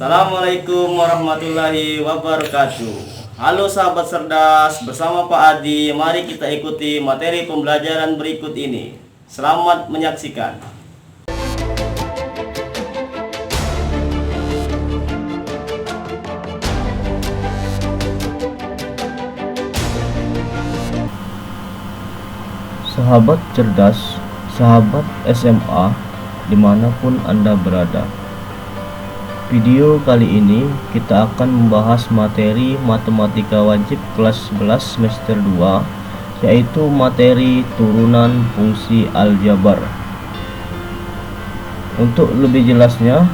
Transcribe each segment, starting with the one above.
Assalamualaikum warahmatullahi wabarakatuh. Halo sahabat cerdas, bersama Pak Adi, mari kita ikuti materi pembelajaran berikut ini. Selamat menyaksikan. Sahabat cerdas, sahabat SMA, dimanapun Anda berada. Video kali ini kita akan membahas materi matematika wajib kelas 11 semester 2, yaitu materi turunan fungsi aljabar. Untuk lebih jelasnya,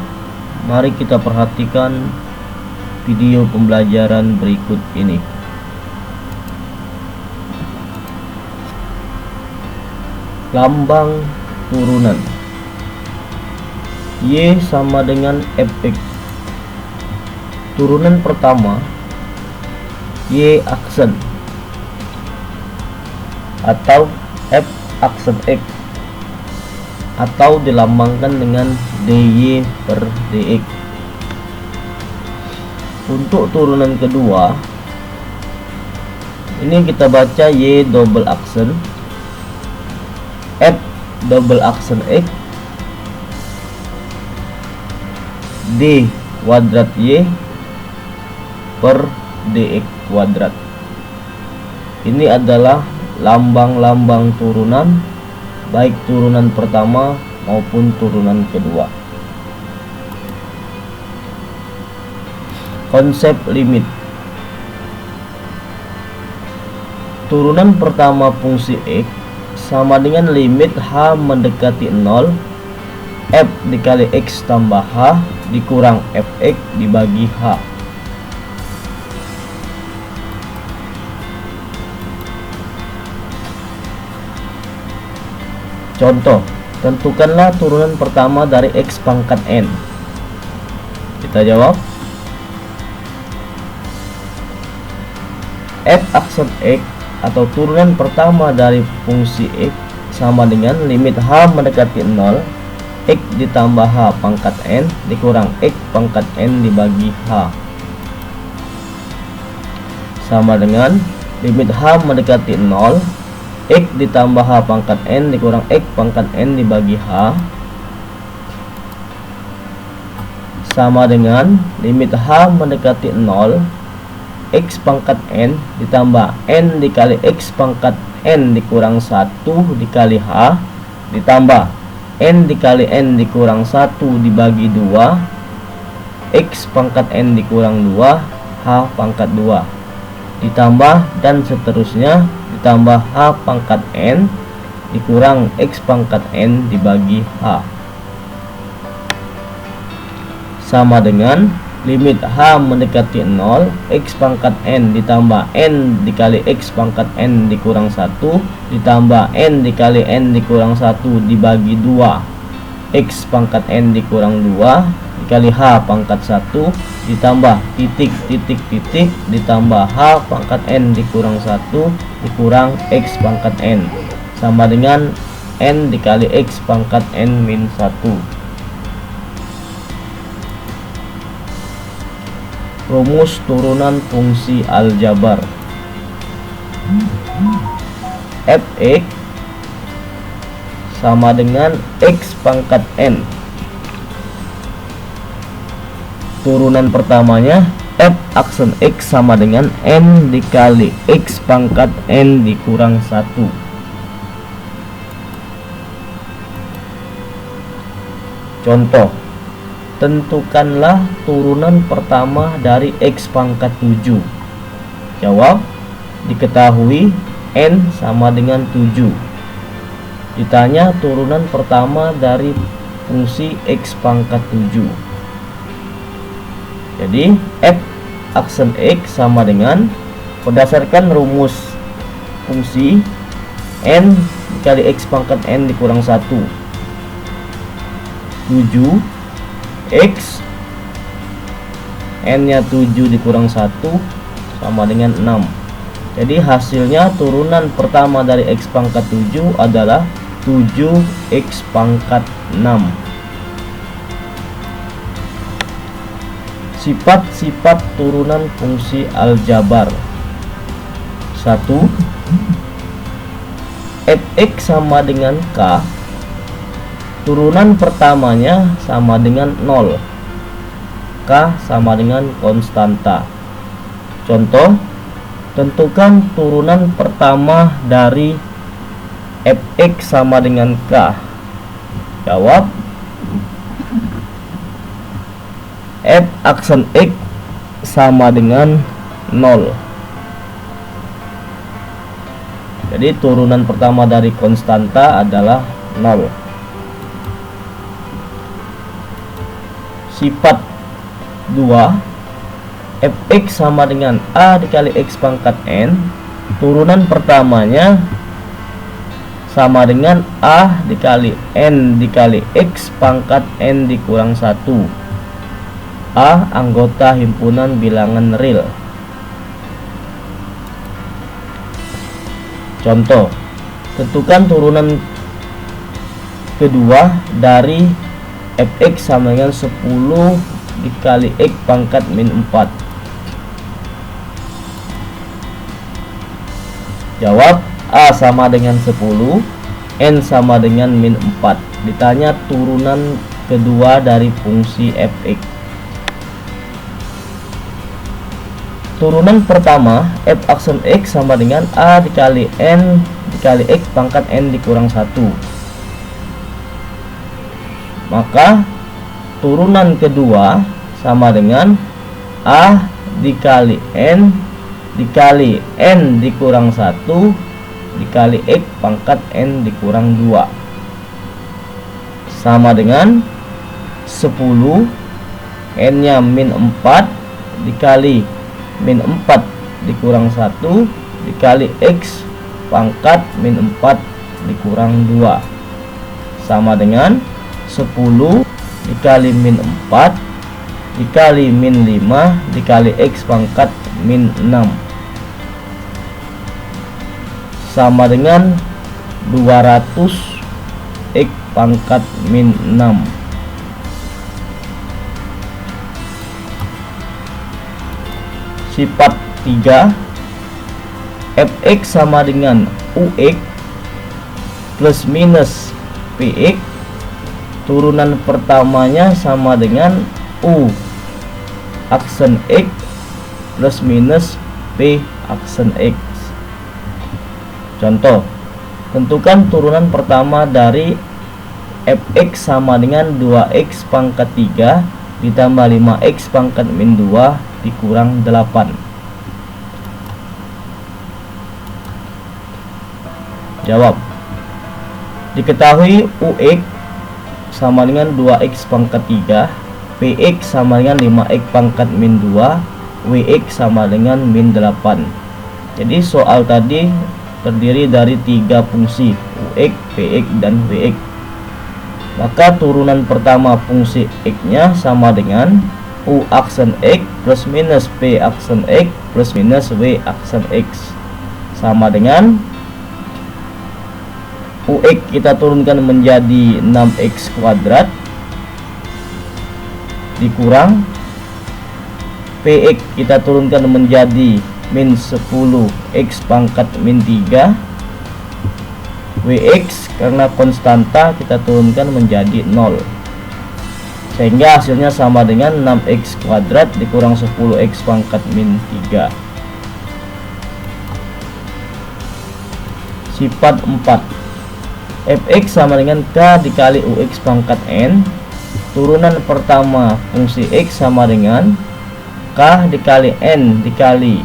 mari kita perhatikan video pembelajaran berikut ini. Lambang turunan Y sama dengan Fx. Turunan pertama Y aksen atau F aksen X, atau dilambangkan dengan dy per dx. Untuk turunan kedua ini kita baca Y double aksen F double aksen X D kuadrat Y per dx kuadrat. Ini adalah lambang-lambang turunan, baik turunan pertama maupun turunan kedua. Konsep limit. Turunan pertama fungsi X sama dengan limit H mendekati 0 F dikali X tambah H dikurang Fx dibagi H. Contoh, tentukanlah turunan pertama dari X pangkat N. Kita jawab. F aksen X atau turunan pertama dari fungsi X sama dengan limit H mendekati 0 X ditambah H pangkat N dikurang X pangkat N dibagi H, sama dengan limit H mendekati 0 X ditambah H pangkat N dikurang X pangkat N dibagi H, sama dengan limit H mendekati 0 X pangkat N ditambah N dikali X pangkat N dikurang 1 dikali H ditambah N dikali N dikurang 1 dibagi 2 X pangkat N dikurang 2 H pangkat 2 ditambah dan seterusnya ditambah H pangkat N dikurang X pangkat N dibagi H, sama dengan limit H mendekati 0 X pangkat N ditambah N dikali X pangkat N dikurang 1 ditambah N dikali N dikurang 1 dibagi 2 X pangkat N dikurang 2 dikali H pangkat 1 ditambah titik titik titik ditambah H pangkat N dikurang 1 dikurang X pangkat N, sama dengan N dikali X pangkat N min 1. Rumus turunan fungsi aljabar. Fx sama dengan X pangkat N. Turunan pertamanya F aksen X sama dengan N dikali X pangkat N dikurang 1. Contoh, tentukanlah turunan pertama dari X pangkat 7. Jawab, diketahui N sama dengan 7. Ditanya turunan pertama dari fungsi X pangkat 7. Jadi F aksen X sama dengan, berdasarkan rumus fungsi, N dikali X pangkat N dikurang 1 7 X N nya 7 dikurang 1 sama dengan 6. Jadi hasilnya turunan pertama dari X pangkat 7 adalah 7x pangkat 6. Sifat-sifat turunan fungsi aljabar. 1. Fx sama dengan K. Turunan pertamanya sama dengan 0. K sama dengan konstanta. Contoh, tentukan turunan pertama dari Fx sama dengan K. Jawab, F aksen X sama dengan 0. Jadi turunan pertama dari konstanta adalah 0. Sifat 2, Fx sama dengan A dikali X pangkat N. Turunan pertamanya sama dengan A dikali N dikali X pangkat N dikurang 1. A anggota himpunan bilangan real. Contoh, tentukan turunan kedua dari Fx sama dengan 10 dikali X pangkat min 4. Jawab, A sama dengan 10, N sama dengan min 4. Ditanya turunan kedua dari fungsi Fx. Turunan pertama F aksen X sama dengan A dikali N dikali X pangkat N dikurang 1. Maka turunan kedua sama dengan A dikali N dikali N dikurang 1 dikali X pangkat N dikurang 2 sama dengan 10 N nya min 4 dikali min 4 dikurang 1 dikali X pangkat min 4 dikurang 2 sama dengan 10 dikali min 4 dikali min 5 dikali X pangkat min 6 sama dengan 200 X pangkat min 6. Sifat 3, Fx sama dengan Ux plus minus Px. Turunan pertamanya sama dengan U aksen X plus minus P aksen X. Contoh, tentukan turunan pertama dari Fx sama dengan 2x pangkat 3 ditambah 5x pangkat min 2 dikurang 8. Jawab, diketahui Ux sama dengan 2x pangkat 3, Px sama dengan 5x pangkat min 2, Wx sama dengan min 8. Jadi soal tadi terdiri dari 3 fungsi Ux, Px, dan Wx. Maka turunan pertama fungsi X nya sama dengan U aksen X plus minus P aksen X plus minus W aksen X sama dengan Ux kita turunkan menjadi 6x kuadrat dikurang Px kita turunkan menjadi min 10x pangkat min 3, Wx karena konstanta kita turunkan menjadi 0 sehingga hasilnya sama dengan 6x kuadrat dikurang 10x pangkat min 3. Sifat 4, Fx sama dengan K dikali Ux pangkat N. Turunan pertama fungsi X sama dengan K dikali N dikali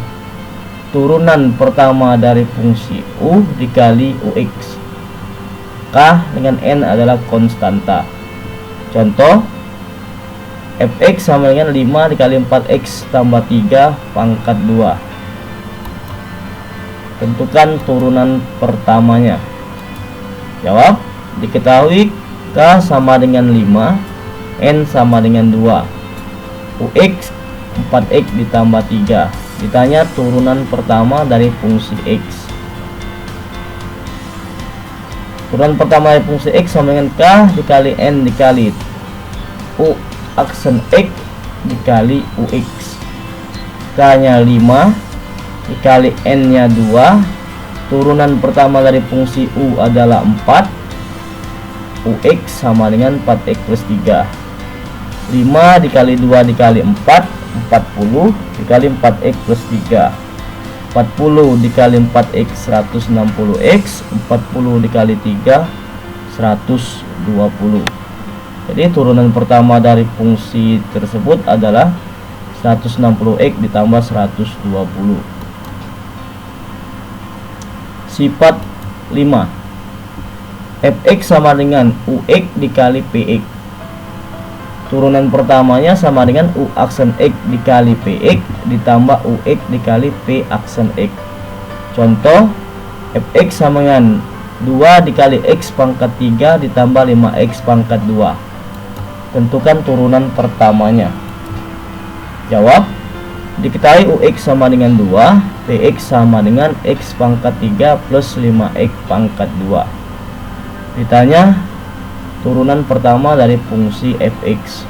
turunan pertama dari fungsi U dikali Ux. K dengan N adalah konstanta. Contoh, Fx sama dengan 5 dikali 4x tambah 3 pangkat 2. Tentukan turunan pertamanya. Jawab, diketahui K sama dengan 5, N sama dengan 2, Ux 4x ditambah 3. Ditanya turunan pertama dari fungsi X. Turunan pertama dari fungsi X sama dengan K dikali N dikali U aksen X dikali UX. K-nya 5 dikali N-nya 2. Turunan pertama dari fungsi U adalah 4. UX sama dengan 4X plus 3. 5 dikali 2 dikali 4, 40 dikali 4X plus 3. 40 dikali 4X 160X. 40 dikali 3 120. Jadi turunan pertama dari fungsi tersebut adalah 160X ditambah 120. Sifat 5. Fx sama dengan Ux dikali Px. Turunan pertamanya sama dengan U aksen X dikali Px ditambah Ux dikali P aksen X. Contoh, Fx sama dengan 2 dikali X pangkat 3 ditambah 5X pangkat 2. Tentukan turunan pertamanya. Jawab, diketahui Ux sama dengan 2, Px sama dengan X pangkat 3 plus 5X pangkat 2. Ditanya turunan pertama dari fungsi Fx.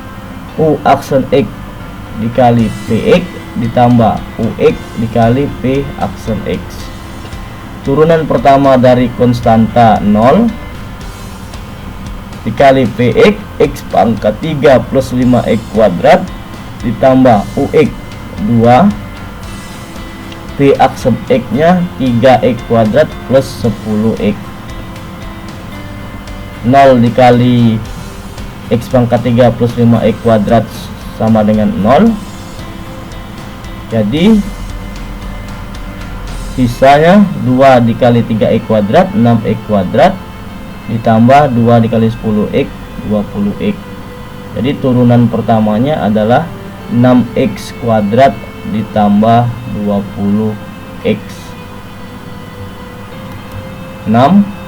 U aksen X dikali Px ditambah Ux dikali P aksen X. Turunan pertama dari konstanta 0 dikali Px, X pangkat 3 plus 5X kuadrat ditambah Ux 2, P aksen X nya 3X kuadrat plus 10X. 0 dikali X pangkat 3 plus 5X kuadrat sama dengan 0. Jadi sisanya 2 dikali 3X kuadrat 6X kuadrat ditambah 2 dikali 10X 20X. Jadi turunan pertamanya adalah 6X kuadrat ditambah 20X. 6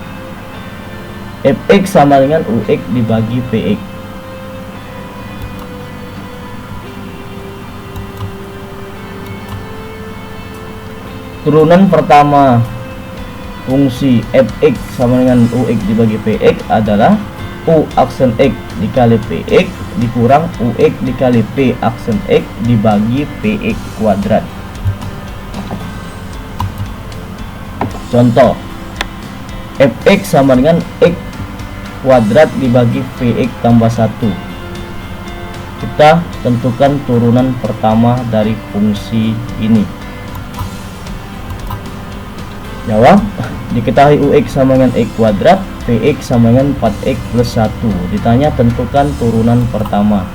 Fx sama dengan Ux dibagi Px. Turunan pertama fungsi Fx sama dengan Ux dibagi Px adalah U aksen X dikali Px dikurang Ux dikali P aksen X dibagi Px kuadrat. Contoh, Fx sama dengan X kuadrat dibagi Px tambah 1. Kita tentukan turunan pertama dari fungsi ini. Jawab, diketahui Ux sama dengan X kuadrat, Px sama dengan 4X plus 1. Ditanya tentukan turunan pertama.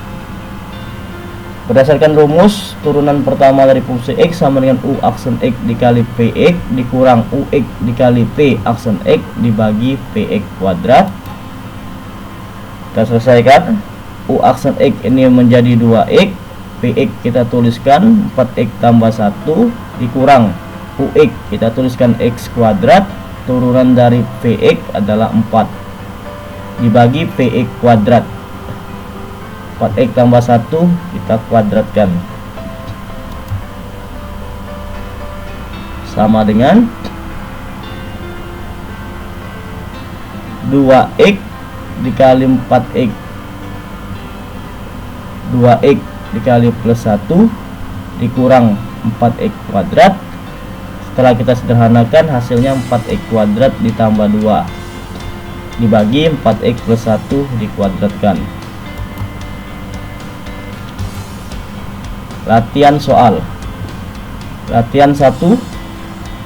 Berdasarkan rumus, turunan pertama dari fungsi X sama dengan U aksen X dikali Px dikurang Ux dikali P aksen X dibagi Px kuadrat. Kita selesaikan. U aksen X ini menjadi 2X, Px kita tuliskan 4X tambah 1 dikurang Ux kita tuliskan X kuadrat. Turunan dari Px adalah 4 dibagi Px kuadrat. 4X tambah 1 kita kuadratkan sama dengan 2X dikali 4X. 2X dikali plus 1 dikurang 4X kuadrat. Setelah kita sederhanakan, hasilnya 4X kuadrat ditambah 2 dibagi 4X plus 1 dikuadratkan. Latihan soal. Latihan 1.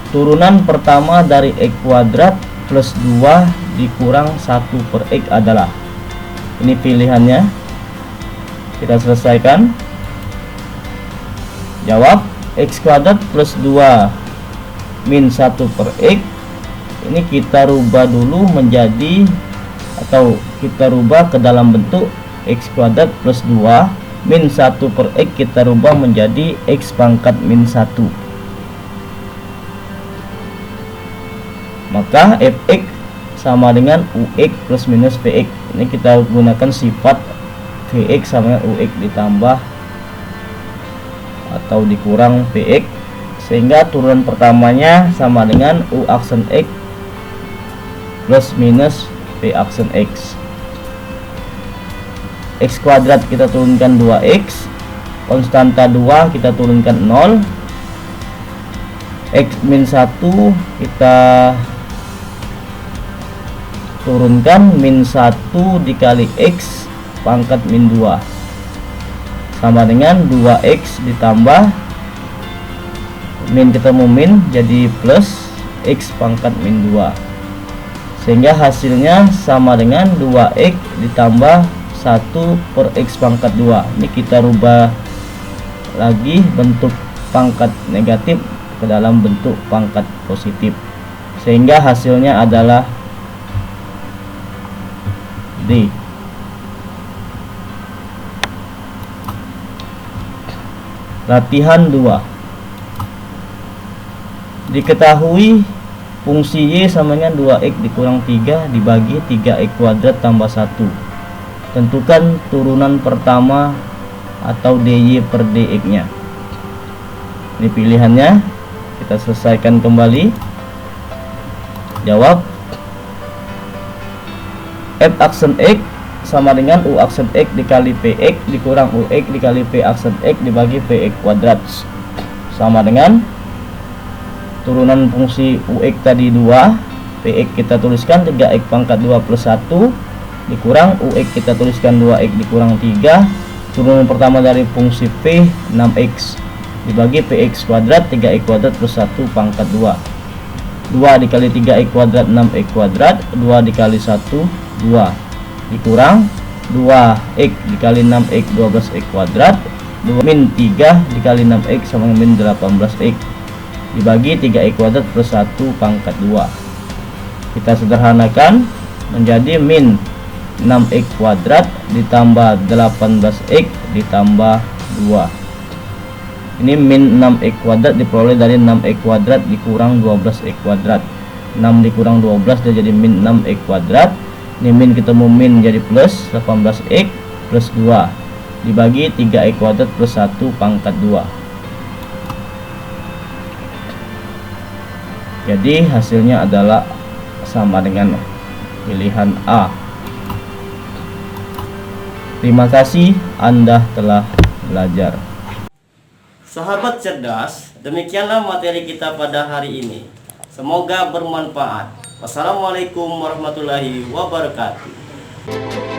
Turunan pertama dari X kuadrat plus 2 dikurang 1 per X adalah. Ini pilihannya. Kita selesaikan. Jawab, X kuadrat plus 2 min 1 per X. Ini kita rubah dulu menjadi, atau kita rubah ke dalam bentuk X kuadrat plus 2 min 1 per X, kita rubah menjadi X pangkat min 1. Maka Fx sama dengan Ux plus minus Px. Ini kita gunakan sifat Vx sama dengan Ux ditambah atau dikurang Px, sehingga turunan pertamanya sama dengan U aksen X plus minus P aksen X. X kuadrat kita turunkan 2X, konstanta 2 kita turunkan 0, X min 1 kita turunkan min 1 dikali X pangkat min 2 sama dengan 2X ditambah min, ketemu min jadi plus X pangkat min 2, sehingga hasilnya sama dengan 2X ditambah 1 per X pangkat 2. Ini kita rubah lagi bentuk pangkat negatif ke dalam bentuk pangkat positif, sehingga hasilnya adalah D. Latihan 2. Diketahui fungsi Y sama dengan 2X dikurang 3 dibagi 3X kuadrat tambah 1. Tentukan turunan pertama atau DY per DX nya. Ini pilihannya, kita selesaikan kembali. Jawab. F aksen X sama dengan U aksen X dikali PX dikurang UX dikali P aksen X dibagi PX kuadrat, sama dengan turunan fungsi UX tadi 2, PX kita tuliskan 3X pangkat 2 plus 1 dikurang UX kita tuliskan 2X dikurang 3, turunan pertama dari fungsi P 6X dibagi PX kuadrat 3X kuadrat plus 1 pangkat 2 dikali 3X kuadrat 6X kuadrat, 2 dikali 1 2 dikurang 2X dikali 6X 12X kuadrat, 2 min 3 dikali 6X sama min 18X dibagi 3X kuadrat plus 1 pangkat 2. Kita sederhanakan menjadi min 6X kuadrat ditambah 18X ditambah 2. Ini min 6X kuadrat diperoleh dari 6X kuadrat dikurang 12X kuadrat. 6 dikurang 12 dia jadi min 6X kuadrat. Ini min ketemu min jadi plus 18X plus 2 dibagi 3X kuadrat plus 1 pangkat 2. Jadi hasilnya adalah sama dengan pilihan A. Terima kasih Anda telah belajar. Sahabat cerdas, demikianlah materi kita pada hari ini. Semoga bermanfaat. Wassalamualaikum warahmatullahi wabarakatuh.